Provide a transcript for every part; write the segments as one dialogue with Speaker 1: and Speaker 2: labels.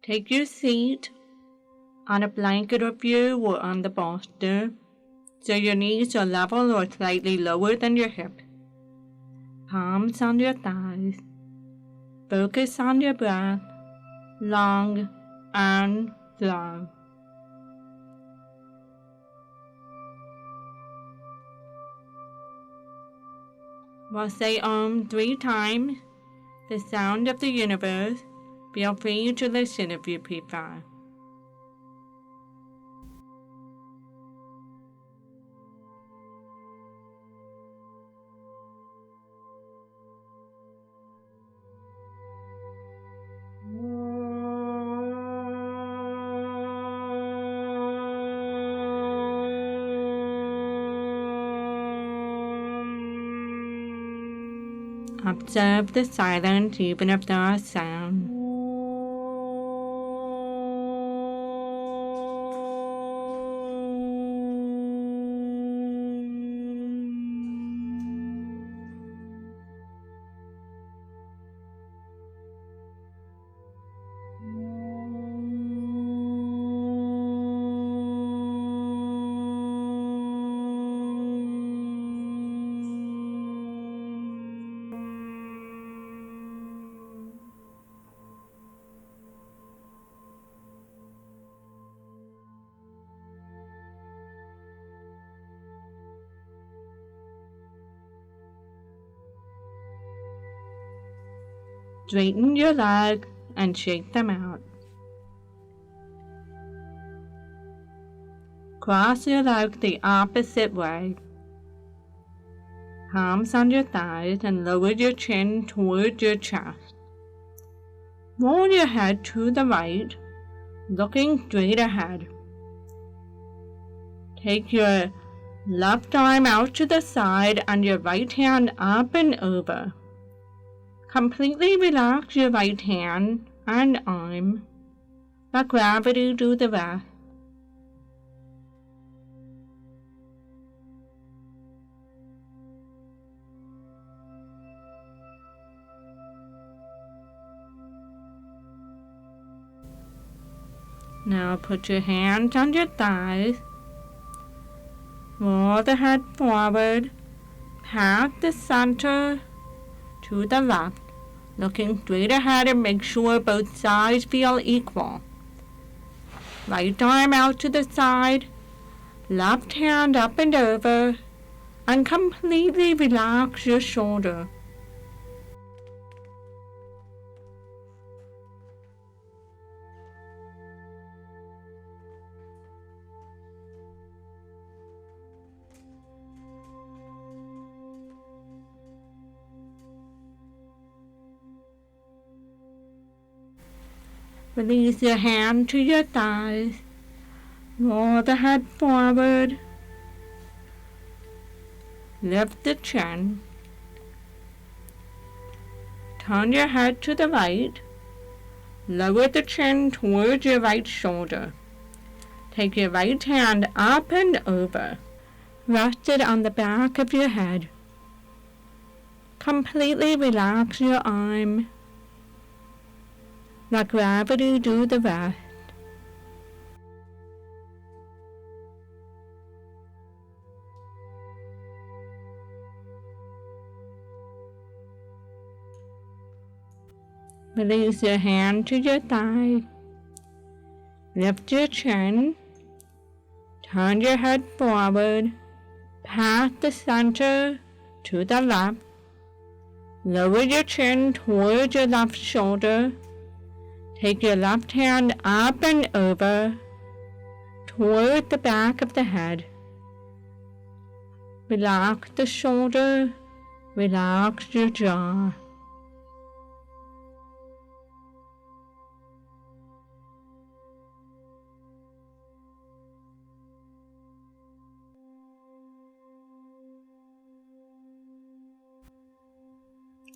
Speaker 1: Take your seat on a blanket of you or on the bolster so your knees are level or slightly lower than your hip. Palms on your thighs. Focus on your breath, long and slow. We'll say Om 3 times, the sound of the universe. Feel free to listen if you prefer. Observe the silence even if there are sounds. Straighten your legs and shake them out. Cross your legs the opposite way. Palms on your thighs and lower your chin towards your chest. Roll your head to the right, looking straight ahead. Take your left arm out to the side and your right hand up and over. Completely relax your right hand and arm. Let gravity do the rest. Now put your hands on your thighs. Roll the head forward, past the center to the left. Looking straight ahead and make sure both sides feel equal. Right arm out to the side, left hand up and over, and completely relax your shoulder. Release your hand to your thighs. Roll the head forward. Lift the chin. Turn your head to the right. Lower the chin towards your right shoulder. Take your right hand up and over. Rest it on the back of your head. Completely relax your arm. Let gravity do the rest. Release your hand to your thigh. Lift your chin. Turn your head forward, past the center to the left. Lower your chin towards your left shoulder. Take your left hand up and over toward the back of the head. Relax the shoulder, relax your jaw.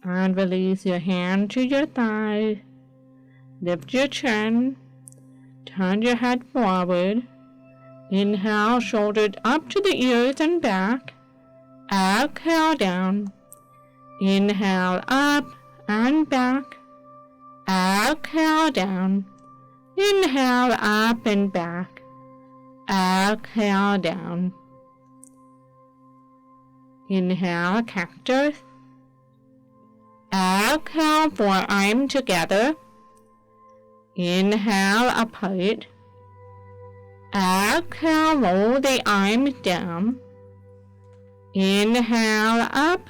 Speaker 1: And release your hand to your thigh. Lift your chin. Turn your head forward. Inhale, shoulders up to the ears and back. Exhale down. Inhale up and back. Exhale down. Inhale up and back. Exhale down. Inhale cactus. Exhale forearm together. Inhale apart. Exhale roll the arms down. Inhale up.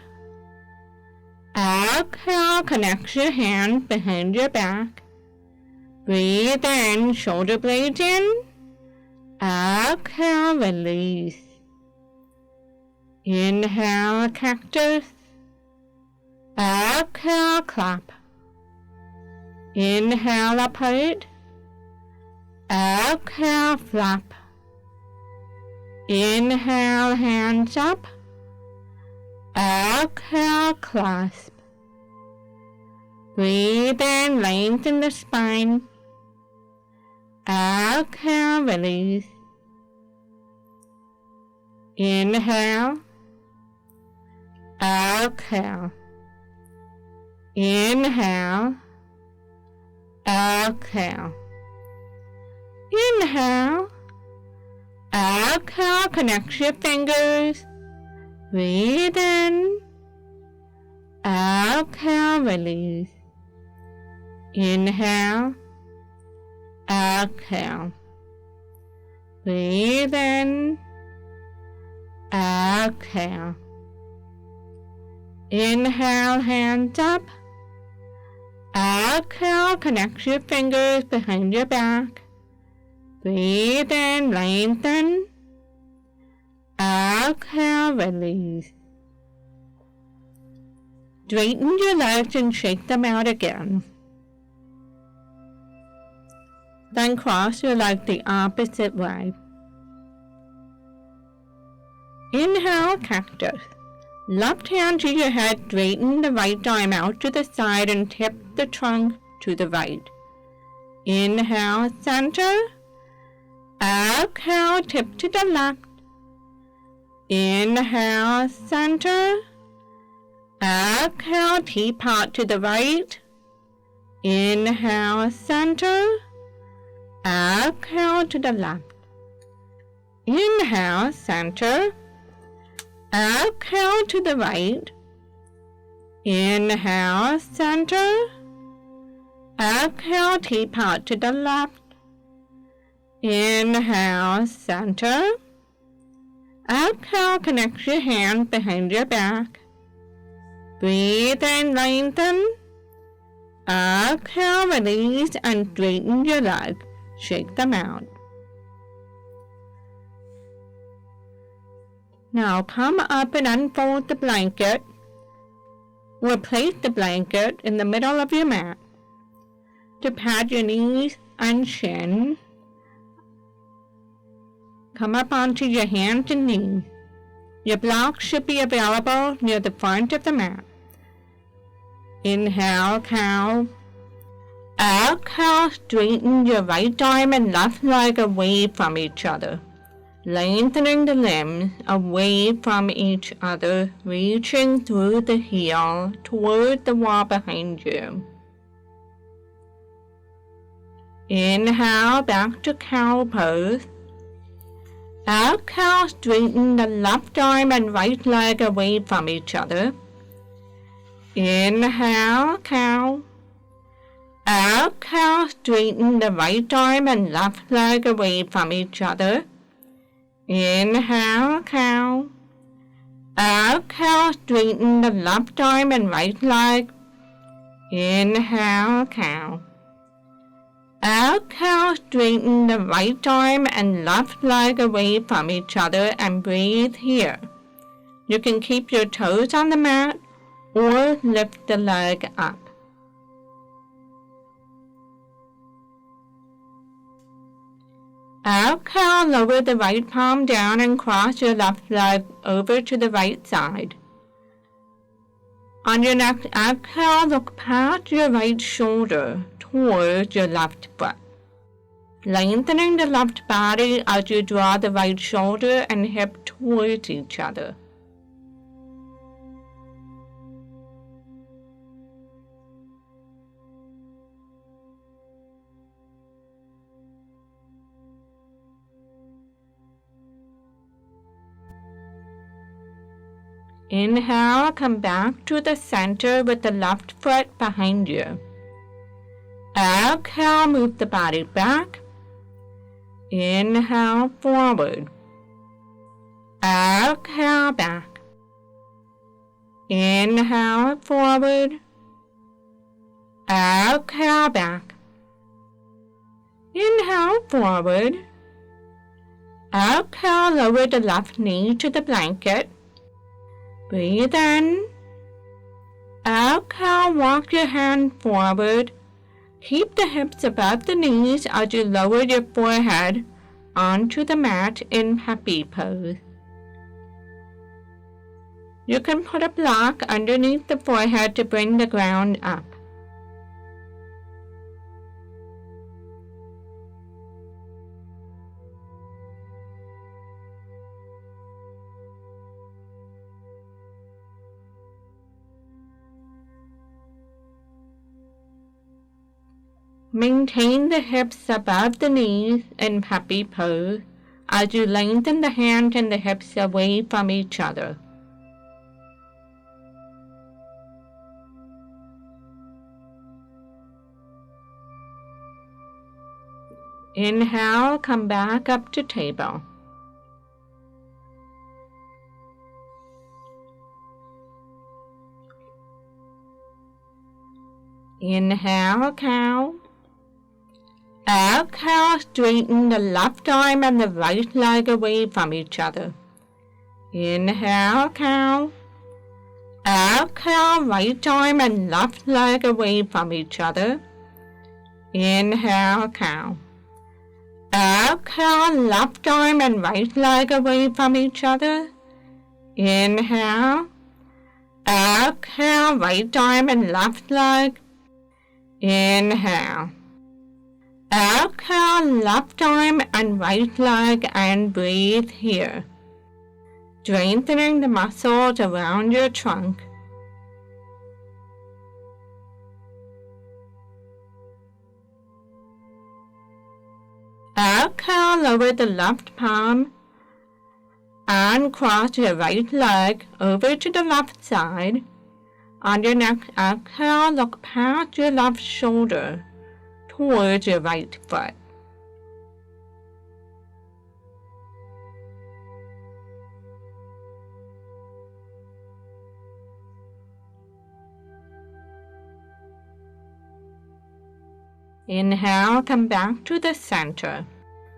Speaker 1: Exhale connect your hands behind your back. Breathe in, shoulder blades in. Exhale, release. Inhale, cactus. Exhale, clap. Inhale, apart. Exhale, flap. Inhale, hands up. Exhale, clasp. Breathe in, lengthen the spine. Exhale, release. Inhale. Exhale. Inhale. Exhale. Inhale. Exhale, connect your fingers. Breathe in. Exhale, release. Inhale. Exhale. Breathe in. Exhale. Inhale, hands up. Exhale, connect your fingers behind your back. Breathe in, lengthen. Exhale, release. Straighten your legs and shake them out again. Then cross your legs the opposite way. Inhale, cactus. Left hand to your head, straighten the right arm out to the side and tip the trunk to the right. Inhale, center. Exhale, tip to the left. Inhale, center. Exhale, teapot to the right. Inhale, center. Exhale to the left. Inhale, center. Exhale to the right. Inhale, center. Exhale, teapot to the left. Inhale, center. Exhale, connect your hands behind your back. Breathe and lengthen. Exhale, release and straighten your legs. Shake them out. Now come up and unfold the blanket, or place the blanket in the middle of your mat. To pad your knees and shin, come up onto your hands and knees. Your blocks should be available near the front of the mat. Inhale, cow. Exhale, straighten your right arm and left leg away from each other. Lengthening the limbs away from each other, reaching through the heel toward the wall behind you. Inhale, back to cow pose. Exhale, straighten the left arm and right leg away from each other. Inhale, cow. Exhale, straighten the right arm and left leg away from each other. Inhale, cow. Exhale, straighten the left arm and right leg. Inhale, cow. Exhale, straighten the right arm and left leg away from each other and breathe here. You can keep your toes on the mat or lift the leg up. Exhale, lower the right palm down and cross your left leg over to the right side. On your next exhale, look past your right shoulder towards your left foot. Lengthening the left body as you draw the right shoulder and hip towards each other. Inhale, come back to the center with the left foot behind you. Exhale, move the body back. Inhale, forward. Exhale, back. Inhale, forward. Exhale, back. Inhale, forward. Exhale, lower the left knee to the blanket. Breathe in. Exhale, walk your hand forward. Keep the hips above the knees as you lower your forehead onto the mat in happy pose. You can put a block underneath the forehead to bring the ground up. Maintain the hips above the knees in happy pose as you lengthen the hands and the hips away from each other. Inhale, come back up to table. Inhale, cow. Exhale, straighten the left arm and the right leg away from each other. Inhale, cow. Exhale, right arm and left leg away from each other. Inhale, cow. Exhale, left arm and right leg away from each other. Inhale. Exhale, right arm and left leg. Inhale. Exhale, left arm and right leg and breathe here. Strengthening the muscles around your trunk. Exhale, lower the left palm and cross your right leg over to the left side. On your next exhale, look past your left shoulder towards your right foot. Inhale, come back to the center.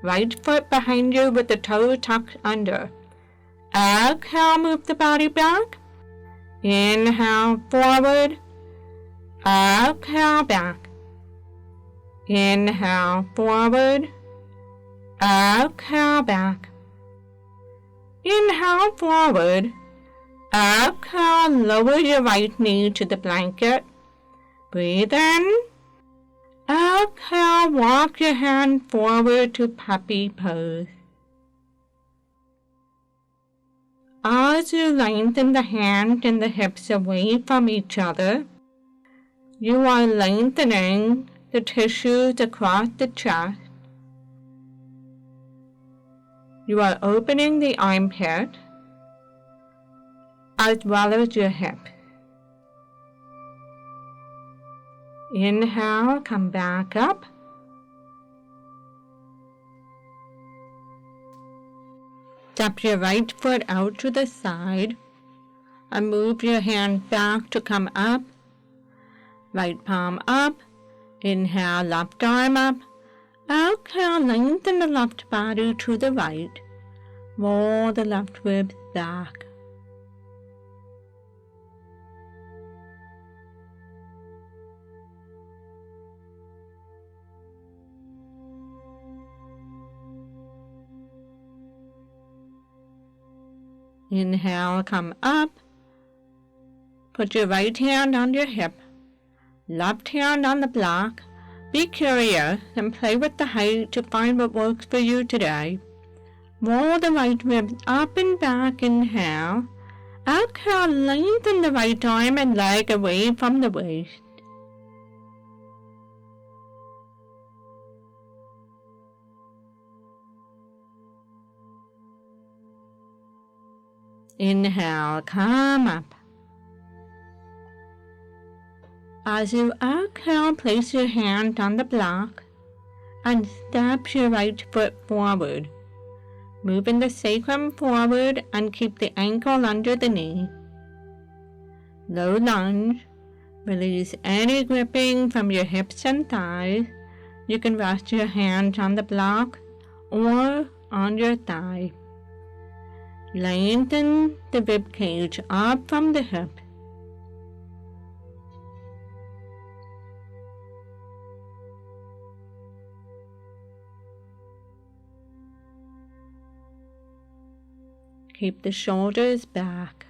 Speaker 1: Right foot behind you with the toe tucked under. Exhale, move the body back. Inhale, forward. Exhale, back. Inhale, forward. Exhale, back. Inhale, forward. Exhale, lower your right knee to the blanket. Breathe in. Exhale, walk your hand forward to puppy pose. As you lengthen the hand and the hips away from each other, you are lengthening the tissues across the chest. You are opening the armpit as well as your hip. Inhale, come back up. Step your right foot out to the side and move your hand back to come up. Right palm up. Inhale, left arm up. Exhale, lengthen the left body to the right. Roll the left ribs back. Inhale, come up. Put your right hand on your hip. Left hand on the block. Be curious and play with the height to find what works for you today. Roll the right ribs up and back. Inhale. Exhale, lengthen the right arm and leg away from the waist. Inhale, come up. As you exhale, place your hand on the block and step your right foot forward, moving the sacrum forward and keep the ankle under the knee. Low lunge. Release any gripping from your hips and thighs. You can rest your hands on the block or on your thigh. Lengthen the rib cage up from the hip. Keep the shoulders back.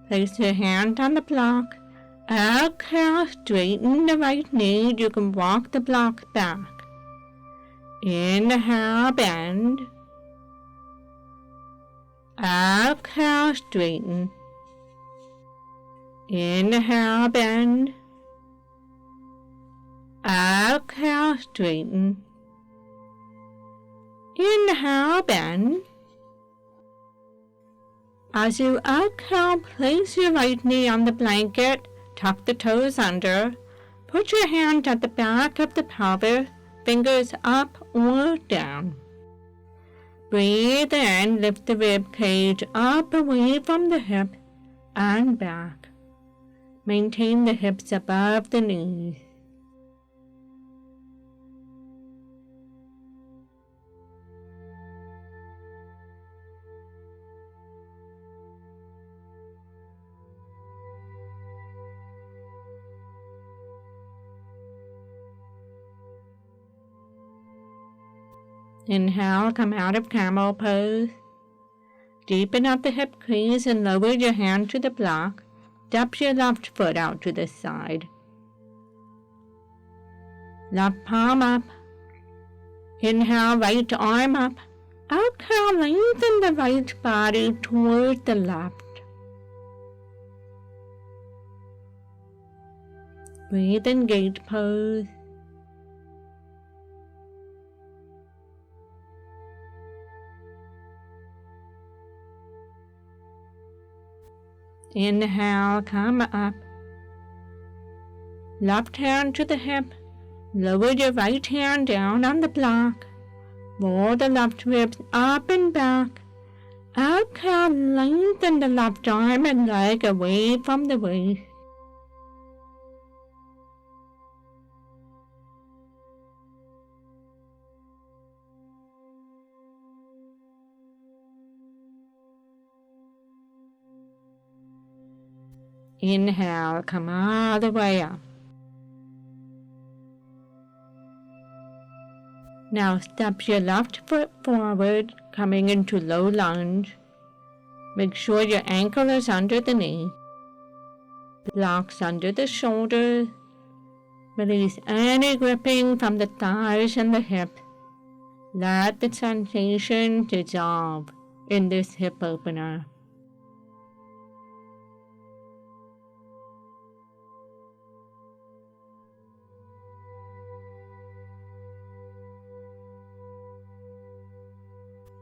Speaker 1: Place your hand on the block. Exhale, straighten the right knee. You can walk the block back. Inhale, bend. Exhale, straighten. Inhale, bend. Exhale, straighten. Inhale, bend. As you exhale, place your right knee on the blanket, tuck the toes under, put your hand at the back of the pelvis, fingers up or down. Breathe in, lift the rib cage up away from the hip and back. Maintain the hips above the knees. Inhale, come out of camel pose. Deepen up the hip crease and lower your hand to the block. Step your left foot out to the side. Left palm up. Inhale, right arm up. Exhale, lengthen the right body toward the left. Breathe in gate pose. Inhale, come up. Left hand to the hip. Lower your right hand down on the block. Roll the left ribs up and back. Exhale, lengthen the left arm and leg away from the waist. Inhale, come all the way up. Now step your left foot forward, coming into low lunge. Make sure your ankle is under the knee. Blocks under the shoulders. Release any gripping from the thighs and the hip. Let the sensation dissolve in this hip opener.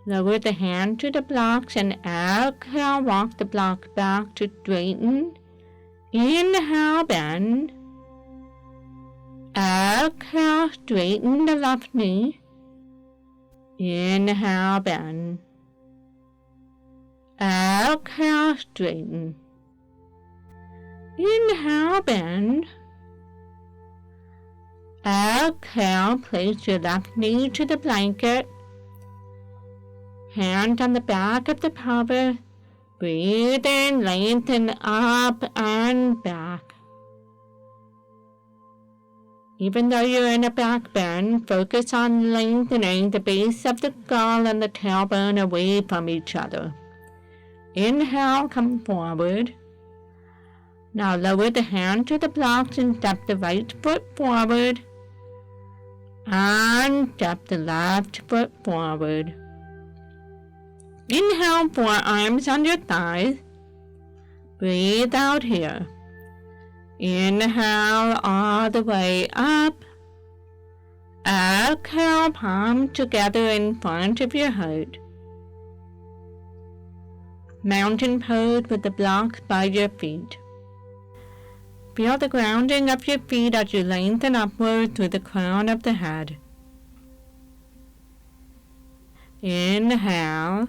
Speaker 1: Lower the hand to the blocks and exhale, walk the block back to straighten. Inhale, bend. Exhale, straighten the left knee. Inhale, bend. Exhale, straighten. Inhale, bend. Exhale, place your left knee to the blanket. Hand on the back of the pelvis. Breathe in, lengthen up and back. Even though you're in a back bend, focus on lengthening the base of the skull and the tailbone away from each other. Inhale, come forward. Now lower the hand to the blocks and step the right foot forward. And step the left foot forward. Inhale, forearms on your thighs. Breathe out here. Inhale all the way up. Exhale, palm together in front of your heart. Mountain pose with the blocks by your feet. Feel the grounding of your feet as you lengthen upward through the crown of the head. Inhale,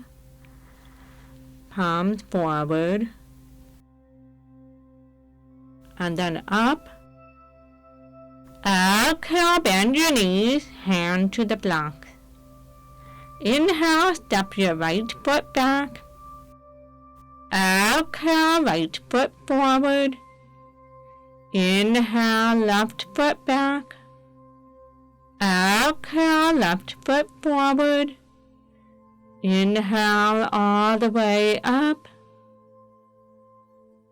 Speaker 1: palms forward, and then up. Exhale, bend your knees, hand to the block. Inhale, step your right foot back. Exhale, right foot forward. Inhale, left foot back. Exhale, left foot forward. Inhale all the way up.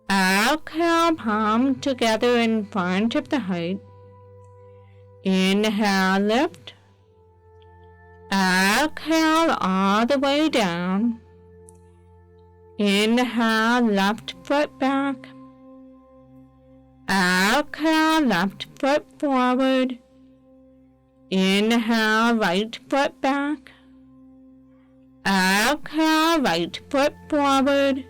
Speaker 1: Exhale, palm together in front of the heart. Inhale, lift. Exhale all the way down. Inhale, left foot back. Exhale, left foot forward. Inhale, right foot back. Exhale, right foot forward.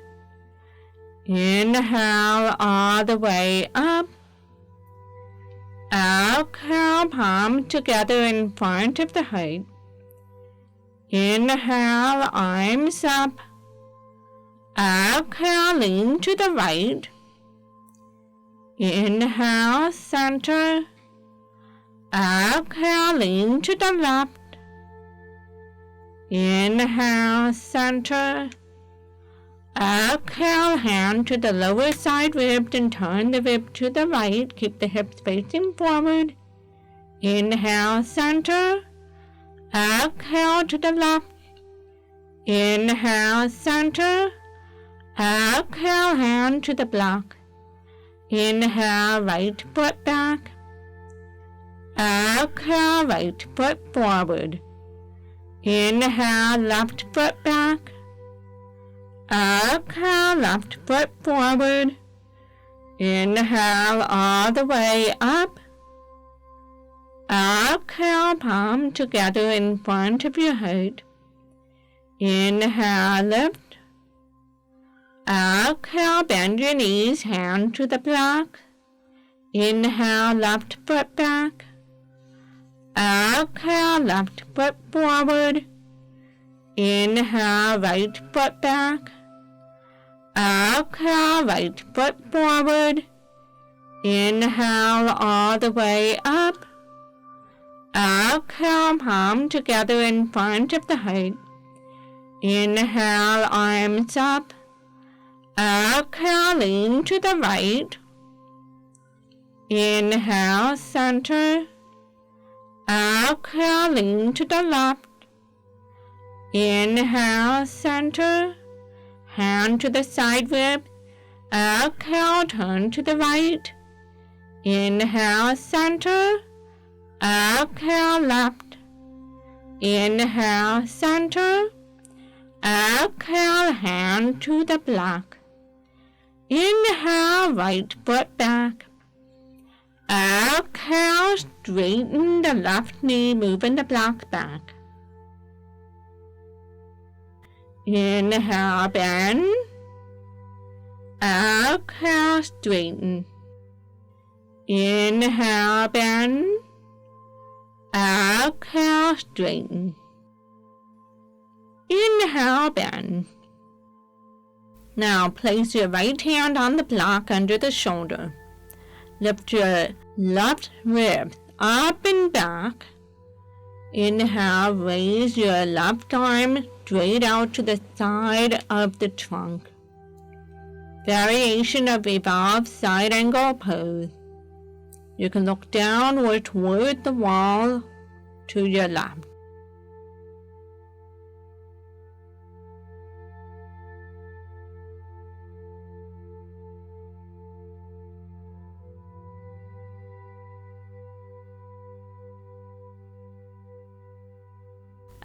Speaker 1: Inhale all the way up. Exhale, palm together in front of the heart. Inhale, arms up. Exhale, lean to the right. Inhale, center. Exhale, lean to the left. Inhale, center. Exhale, hand to the lower side rib and turn the rib to the right. Keep the hips facing forward. Inhale, center. Exhale to the left. Inhale, center. Exhale, hand to the block. Inhale, right foot back. Exhale, right foot forward. Inhale, left foot back. Exhale, left foot forward. Inhale all the way up. Exhale, palm together in front of your heart. Inhale, lift. Exhale, bend your knees, hand to the block. Inhale, left foot back. Exhale, left foot forward. Inhale, right foot back. Exhale, right foot forward. Inhale all the way up. Exhale, palm together in front of the heart. Inhale, arms up. Exhale, lean to the right. Inhale, center. Exhale, lean to the left. Inhale, center. Hand to the side rib. Exhale, turn to the right. Inhale, center. Exhale, left. Inhale, center. Exhale, hand to the block. Inhale, right foot back. Exhale, straighten the left knee, moving the block back. Inhale, bend. Exhale, straighten. Inhale, bend. Exhale, straighten. Inhale, bend. Now place your right hand on the block under the shoulder. Lift your left rib up and back. Inhale, raise your left arm straight out to the side of the trunk. Variation of revolved side angle pose. You can look down or toward the wall to your left.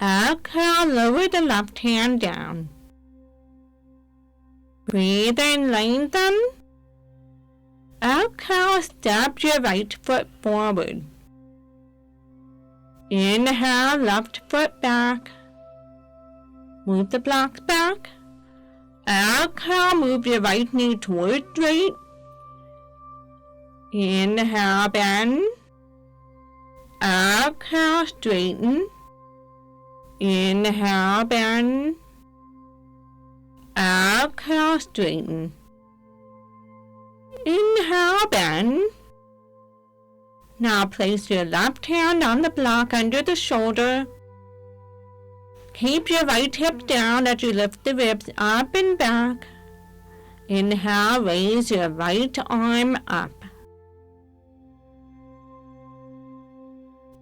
Speaker 1: Exhale, lower the left hand down. Breathe and lengthen. Exhale, step your right foot forward. Inhale, left foot back. Move the blocks back. Exhale, move your right knee towards right. Inhale, bend. Exhale, straighten. Inhale, bend. Exhale, straighten. Inhale, bend. Now place your left hand on the block under the shoulder. Keep your right hip down as you lift the ribs up and back. Inhale, raise your right arm up.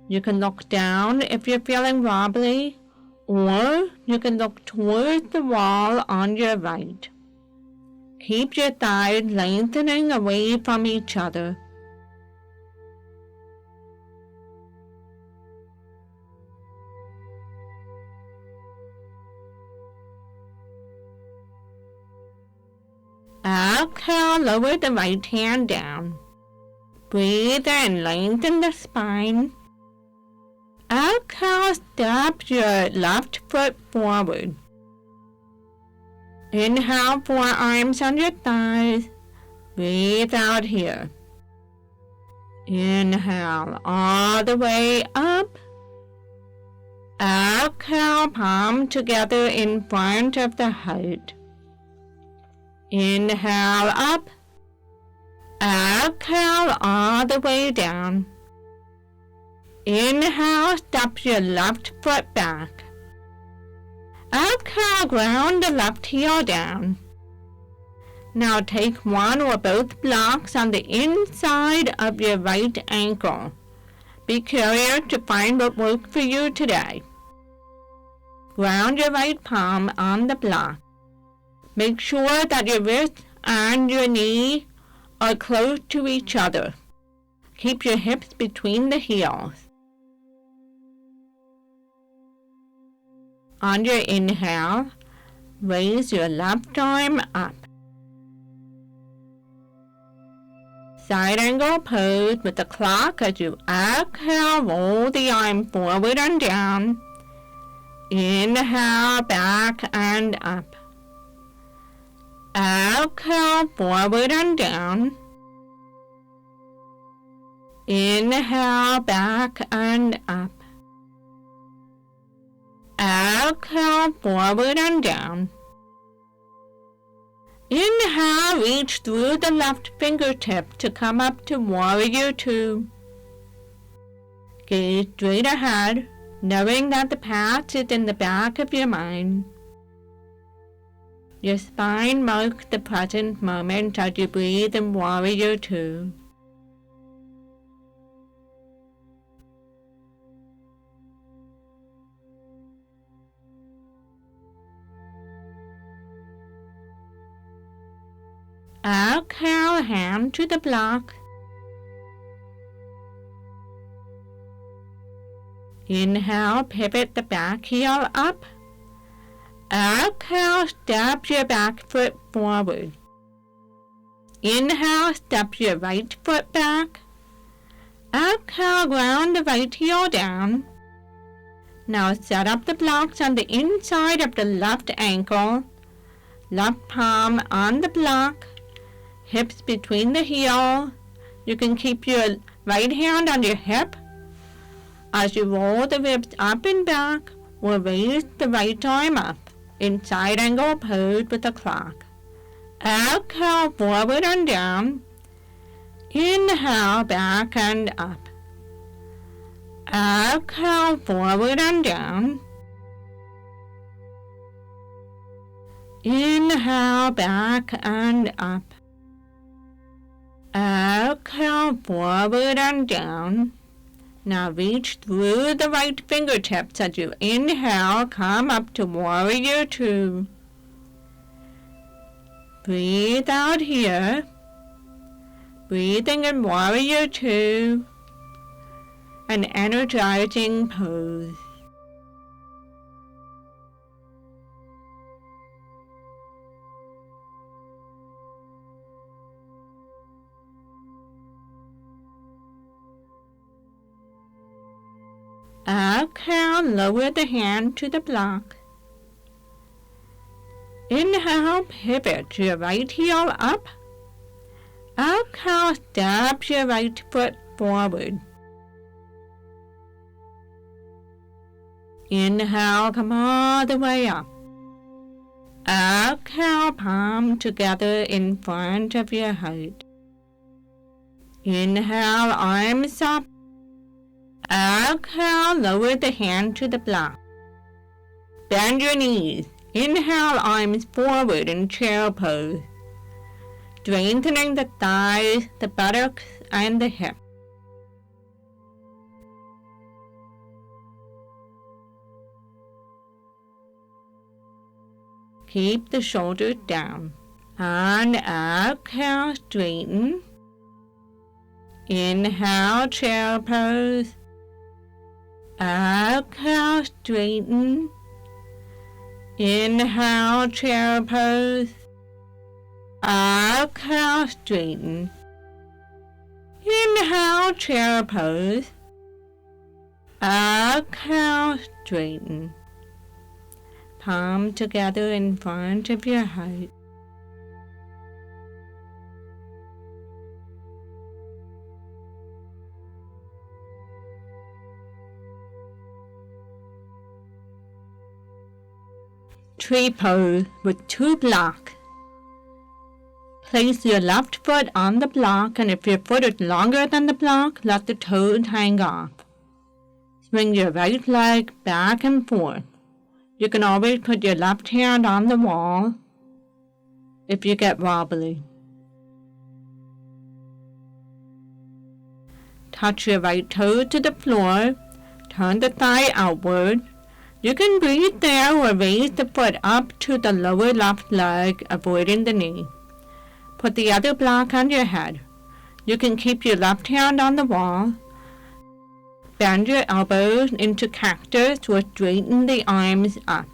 Speaker 1: You can look down if you're feeling wobbly, or you can look towards the wall on your right. Keep your thighs lengthening away from each other. Exhale, lower the right hand down. Breathe and lengthen the spine. Exhale, step your left foot forward. Inhale, forearms on your thighs. Breathe out here. Inhale all the way up. Exhale, palm together in front of the heart. Inhale up. Exhale all the way down. Inhale, step your left foot back. Exhale, ground the left heel down. Now take one or both blocks on the inside of your right ankle. Be curious to find what worked for you today. Ground your right palm on the block. Make sure that your wrist and your knee are close to each other. Keep your hips between the heels. On your inhale, raise your left arm up. Side angle pose with the clock as you exhale, roll the arm forward and down. Inhale, back and up. Exhale, forward and down. Inhale, back and up. Exhale, forward and down. Inhale, reach through the left fingertip to come up to Warrior Two. Gaze straight ahead, knowing that the path is in the back of your mind. Your spine marks the present moment as you breathe in Warrior Two. Exhale, hand to the block. Inhale, pivot the back heel up. Exhale, step your back foot forward. Inhale, step your right foot back. Exhale, ground the right heel down. Now set up the blocks on the inside of the left ankle. Left palm on the block. Hips between the heel. You can keep your right hand on your hip as you roll the ribs up and back, or raise the right arm up in side angle pose with the clock. Exhale, forward and down. Inhale, back and up. Exhale, forward and down. Inhale, back and up. Exhale, forward and down. Now reach through the right fingertips as you inhale, come up to Warrior Two. Breathe out here. Breathing in Warrior Two. An energizing pose. Exhale, lower the hand to the block. Inhale, pivot your right heel up. Exhale, step your right foot forward. Inhale, come all the way up. Exhale, palm together in front of your heart. Inhale, arms up. Exhale, lower the hand to the block. Bend your knees. Inhale, arms forward in chair pose. Strengthening the thighs, the buttocks, and the hips. Keep the shoulders down. And exhale, straighten. Inhale, chair pose. Exhale, straighten. Inhale, chair pose. Exhale, straighten. Inhale, chair pose. Exhale, straighten. Palm together in front of your heart. Tree pose with 2 blocks. Place your left foot on the block, and if your foot is longer than the block, let the toes hang off. Swing your right leg back and forth. You can always put your left hand on the wall if you get wobbly. Touch your right toe to the floor. Turn the thigh outward. You can breathe there or raise the foot up to the lower left leg, avoiding the knee. Put the other block on your head. You can keep your left hand on the wall. Bend your elbows into cactus or straighten the arms up.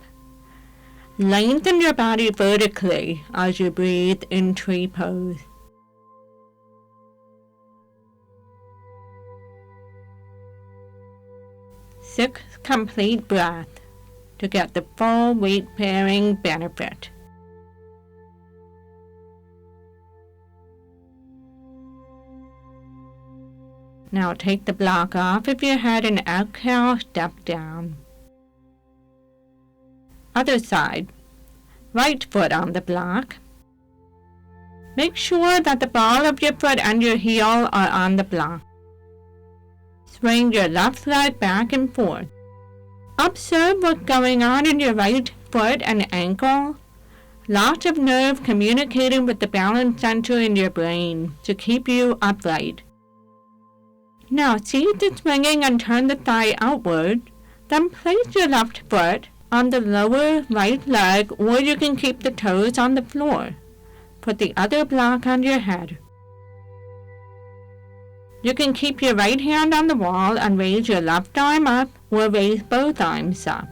Speaker 1: Lengthen your body vertically as you breathe in tree pose. Six complete breaths to get the full weight-bearing benefit. Now take the block off of your head and exhale, step down. Other side. Right foot on the block. Make sure that the ball of your foot and your heel are on the block. Swing your left leg back and forth. Observe what's going on in your right foot and ankle. Lots of nerve communicating with the balance center in your brain to keep you upright. Now cease the swinging and turn the thigh outward. Then place your left foot on the lower right leg, or you can keep the toes on the floor. Put the other block on your head. You can keep your right hand on the wall and raise your left arm up or raise both arms up.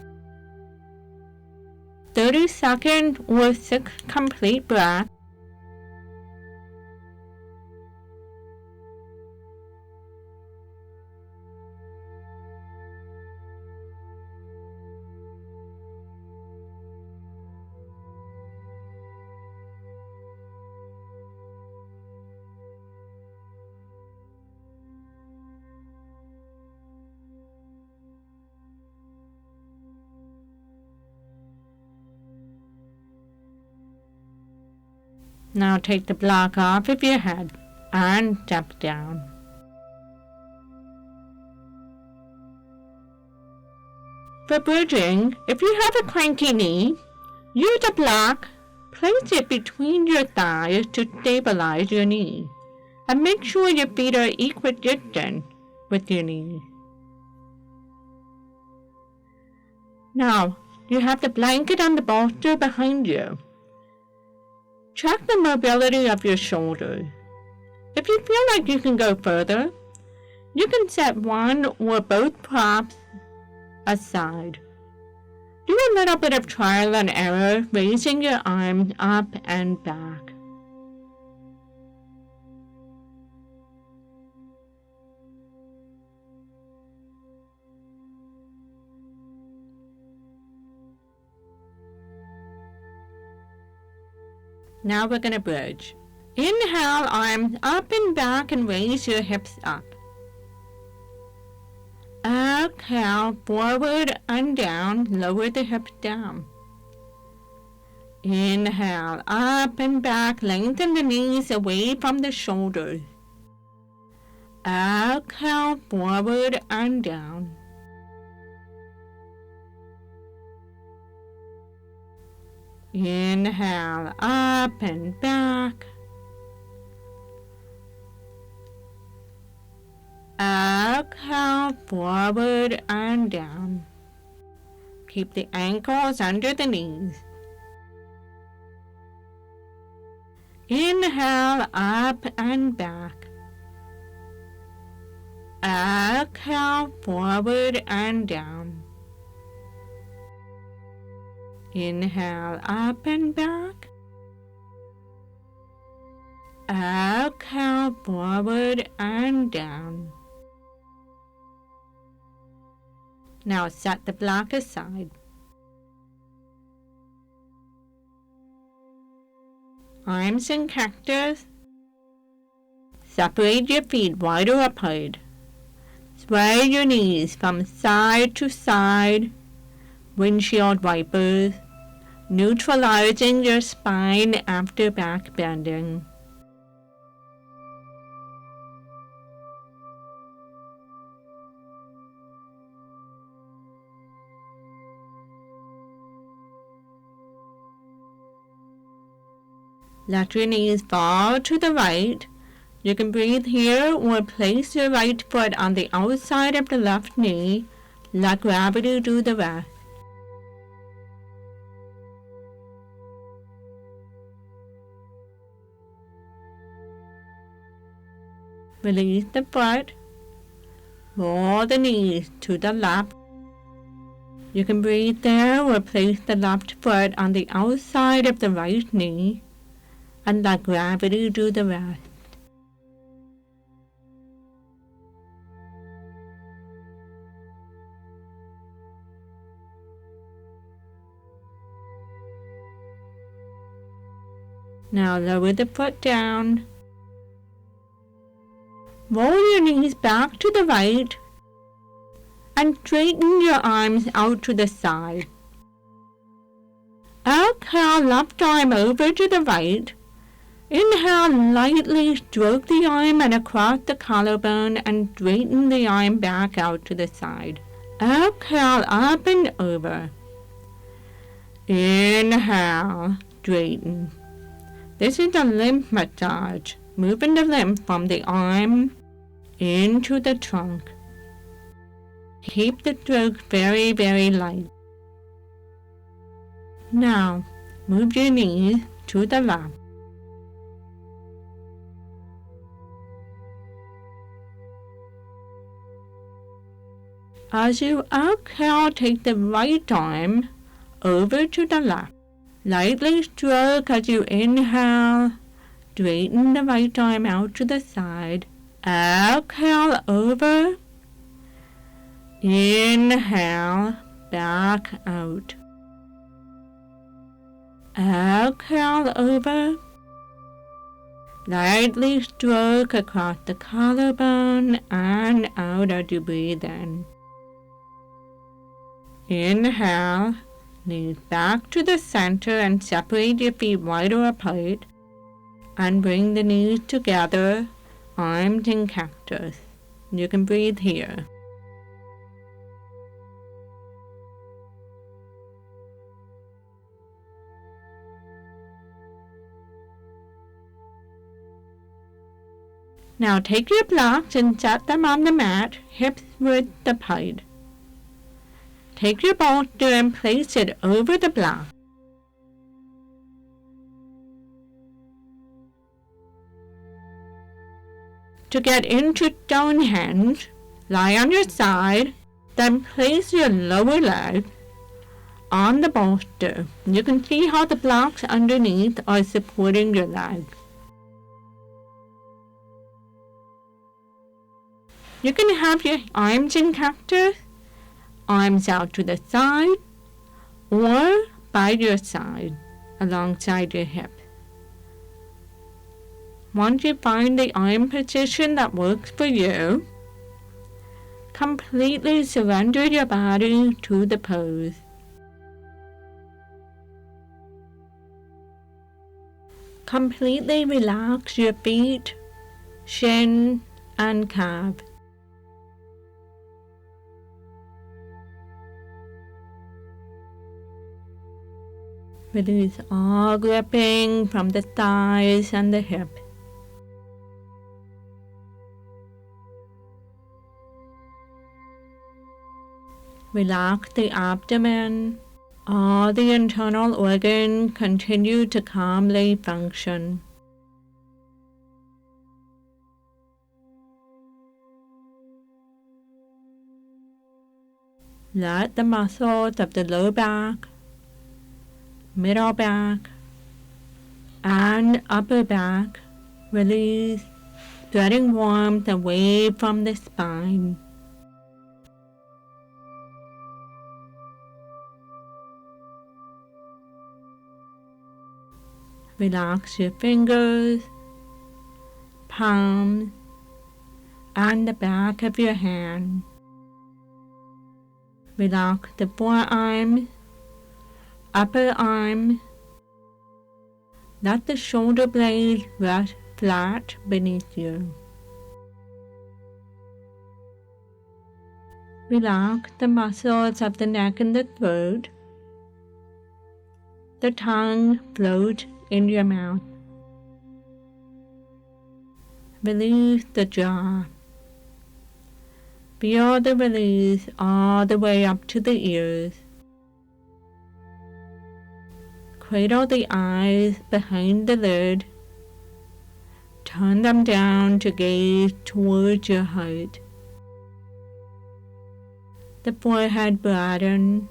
Speaker 1: 30 seconds or 6 complete breaths. Now take the block off of your head and step down. For bridging, if you have a cranky knee, use a block, place it between your thighs to stabilize your knee, and make sure your feet are equidistant with your knees. Now, you have the blanket and the bolster behind you. Check the mobility of your shoulders. If you feel like you can go further, you can set one or both props aside. Do a little bit of trial and error, raising your arms up and back. Now we're going to bridge. Inhale, arms up and back and raise your hips up. Exhale, forward and down, lower the hips down. Inhale, up and back, lengthen the knees away from the shoulders. Exhale, forward and down. Inhale, up and back. Exhale, forward and down. Keep the ankles under the knees. Inhale, up and back. Exhale, forward and down. Inhale, up and back. Exhale, forward and down. Now set the block aside. Arms in cactus. Separate your feet wider apart. Sway your knees from side to side. Windshield wipers, neutralizing your spine after back bending. Let your knees fall to the right. You can breathe here or place your right foot on the outside of the left knee. Let gravity do the rest. Release the foot. Roll the knees to the left. You can breathe there or place the left foot on the outside of the right knee and let gravity do the rest. Now lower the foot down. Roll your knees back to the right and straighten your arms out to the side. Exhale, left arm over to the right. Inhale, lightly stroke the arm and across the collarbone and straighten the arm back out to the side. Exhale, up and over. Inhale, straighten. This is a lymph massage, moving the lymph from the arm into the trunk. Keep the stroke very, very light. Now, move your knees to the left. As you exhale, take the right arm over to the left. Lightly stroke as you inhale. Straighten the right arm out to the side. Exhale over. Inhale, back out. Exhale over. Lightly stroke across the collarbone and out as you breathe in. Inhale, knees back to the center and separate your feet wider apart and bring the knees together, arms in cactus. You can breathe here. Now take your blocks and set them on the mat, hips width apart. Take your bolster and place it over the block. To get into Stonehenge, lie on your side, then place your lower leg on the bolster. You can see how the blocks underneath are supporting your leg. You can have your arms in cactus, arms out to the side, or by your side, alongside your hip. Once you find the arm position that works for you, completely surrender your body to the pose. Completely relax your feet, shin, and calf. Release all gripping from the thighs and the hip. Relax the abdomen. All the internal organs continue to calmly function. Let the muscles of the low back, middle back, and upper back release, spreading warmth away from the spine. Relax your fingers, palms, and the back of your hand. Relax the forearms, upper arm. Let the shoulder blades rest flat beneath you. Relax the muscles of the neck and the throat. The tongue floats in your mouth. Release the jaw. Feel the release all the way up to the ears. Cradle the eyes behind the lid. Turn them down to gaze towards your heart. The forehead broadens.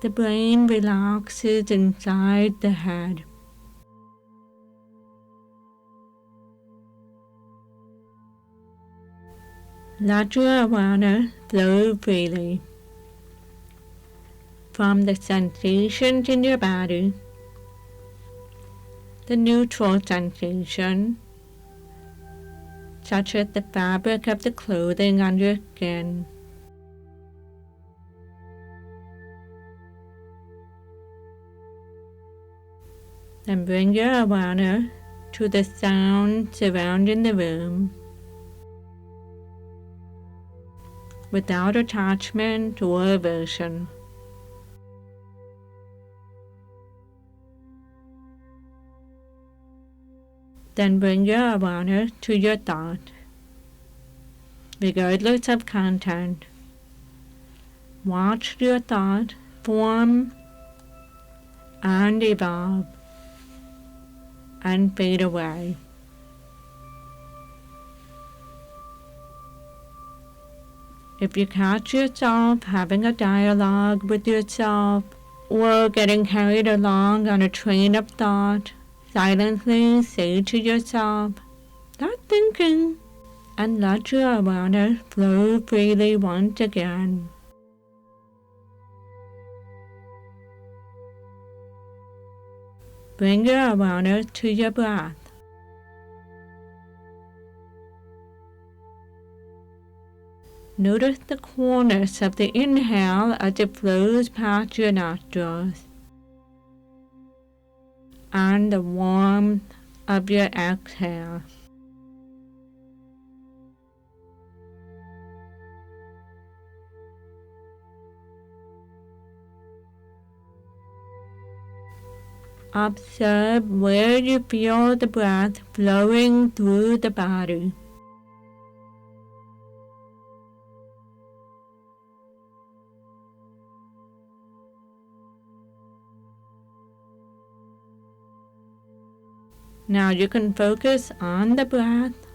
Speaker 1: The brain relaxes inside the head. Let your awareness flow freely from the sensations in your body, the neutral sensation, such as the fabric of the clothing on your skin. Then bring your awareness to the sound surrounding the room, without attachment or aversion. Then bring your awareness to your thought, regardless of content. Watch your thought form and evolve and fade away. If you catch yourself having a dialogue with yourself or getting carried along on a train of thought, silently say to yourself, "Stop thinking," and let your awareness flow freely once again. Bring your awareness to your breath. Notice the coolness of the inhale as it flows past your nostrils, and the warmth of your exhale. Observe where you feel the breath flowing through the body. Now you can focus on the breath,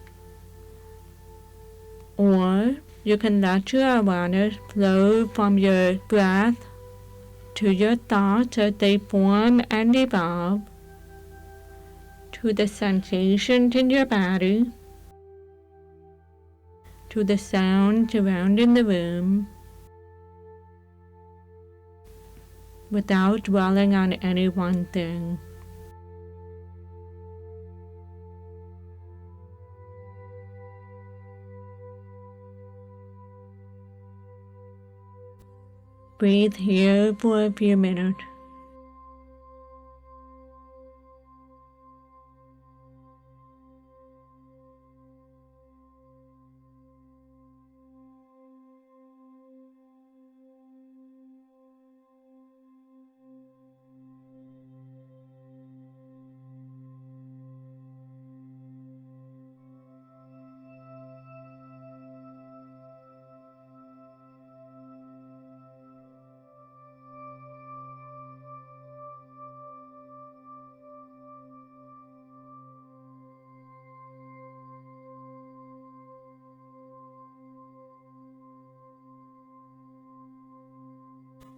Speaker 1: or you can let your awareness flow from your breath to your thoughts as they form and evolve, to the sensations in your body, to the sound surrounding the room, without dwelling on any one thing. Breathe here for a few minutes.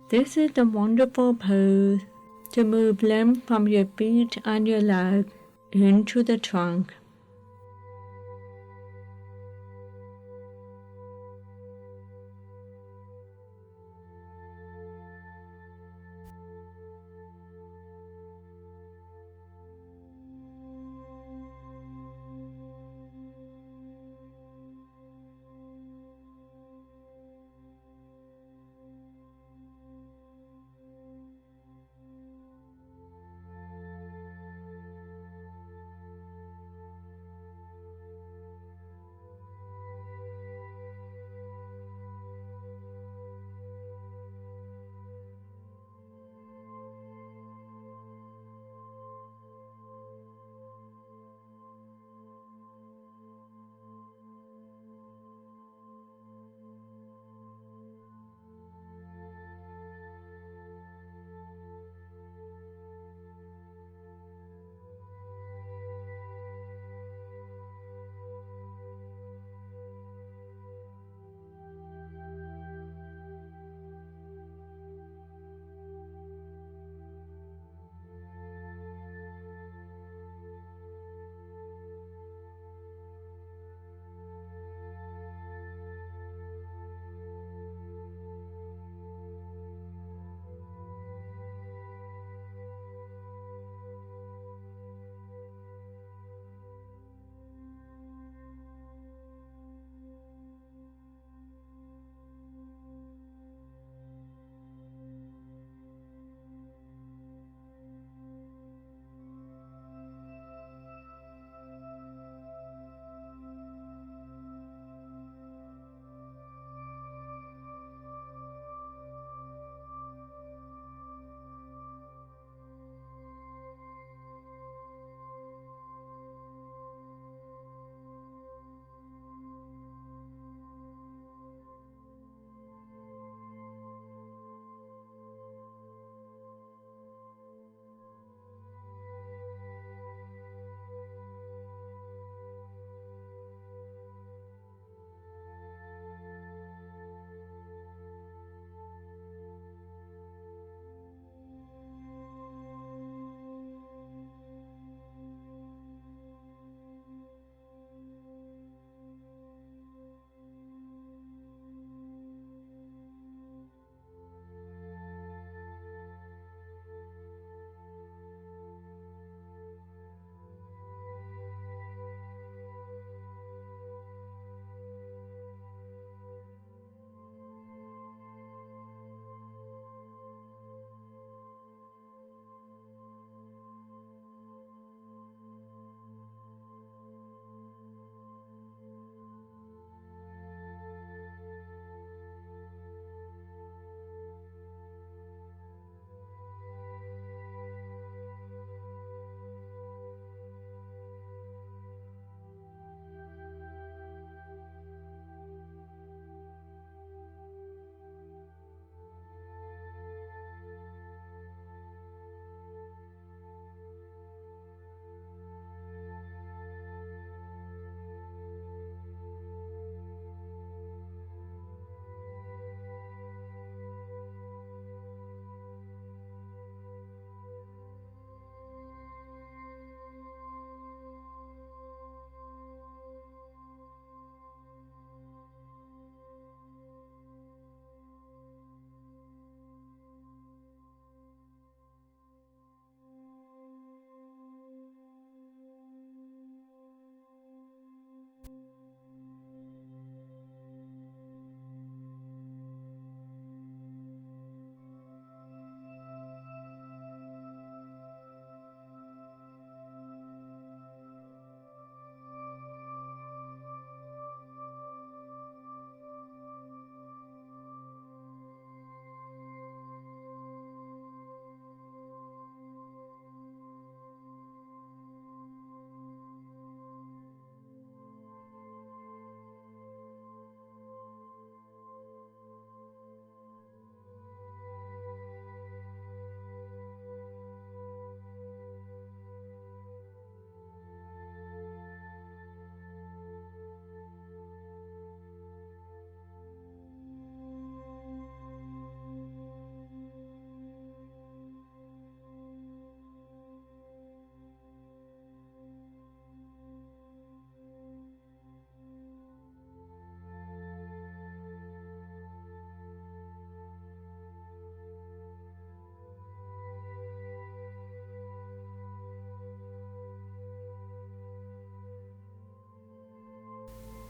Speaker 1: This is a wonderful pose to move lymph from your feet and your legs into the trunk.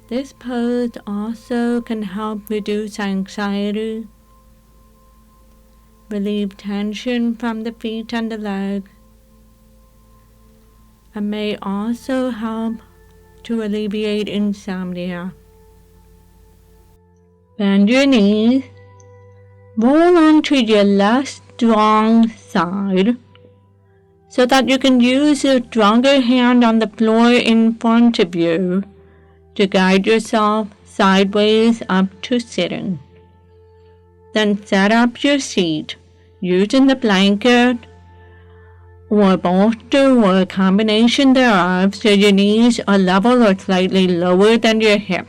Speaker 1: This pose also can help reduce anxiety, relieve tension from the feet and the leg, and may also help to alleviate insomnia. Bend your knees, roll onto your left strong side so that you can use your stronger hand on the floor in front of you to guide yourself sideways up to sitting. Then set up your seat using the blanket or bolster or a combination thereof so your knees are level or slightly lower than your hip.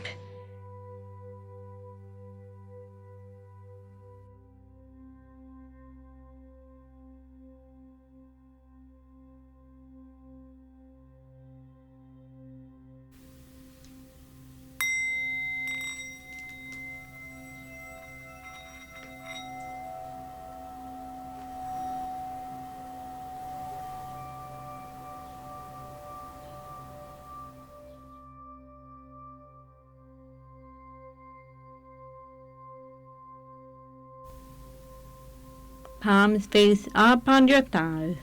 Speaker 1: Palms face up on your thighs.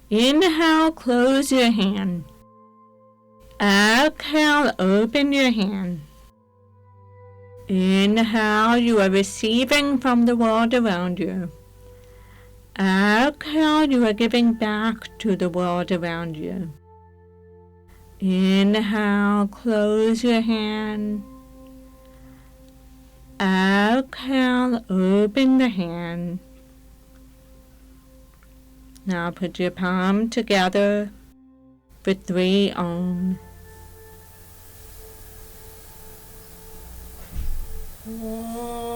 Speaker 1: Inhale, close your hand. Exhale, open your hand. Inhale, you are receiving from the world around you. Exhale, you are giving back to the world around you. Inhale, close your hand. Exhale, open the hand. Now put your palm together for 3 ohms. Om.